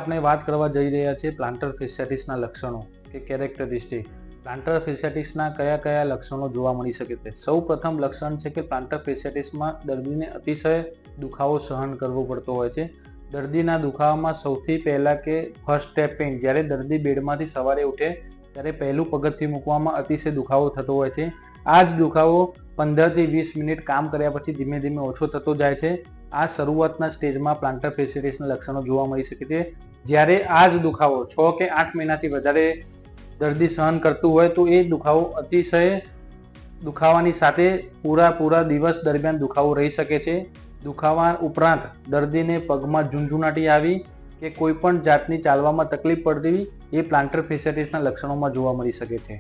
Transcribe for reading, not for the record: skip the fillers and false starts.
આપણે વાત કરવા જઈ રહ્યા છીએ પ્લાન્ટર ફેસિયાટિસના લક્ષણો કે કેરેક્ટરિસ્ટિક. પ્લાન્ટર ફેસિયાટિસના કયા કયા લક્ષણો જોવા મળી શકે છે? સૌ પ્રથમ લક્ષણ છે કે પ્લાન્ટર ફેસિયાટિસમાં દર્દીને અતિશય દુખાવો સહન કરવો પડતો હોય છે. દર્દીના દુખાવામાં સૌથી પહેલા કે ફર્સ્ટ સ્ટેપ પેઇન, જ્યારે દર્દી બેડમાંથી સવારે ઉઠે ત્યારે પહેલું પગથિયું મૂકવામાં અતિશય દુખાવો થતો હોય છે. આ જ દુખાવો 15 થી 20 મિનિટ કામ કર્યા પછી ધીમે ધીમે ઓછો થતો જાય છે. આ શરૂઆતના સ્ટેજમાં પ્લાન્ટર ફેસિયાટિસના લક્ષણો જોવા મળી શકે છે. જ્યારે આ જ દુખાવો 6 કે 8 મહિનાથી વધારે દર્દી સહન કરતું હોય તો એ દુખાવો અતિશય દુખાવાની સાથે પૂરા દિવસ દરમિયાન દુખાવો રહી શકે છે. દુખાવા ઉપરાંત દર્દીને પગમાં ઝુંઝુનાટી આવી કે કોઈ પણ જાતની ચાલવામાં તકલીફ પડતી એ પ્લાન્ટર ફેસિયાટિસના લક્ષણોમાં જોવા મળી શકે છે.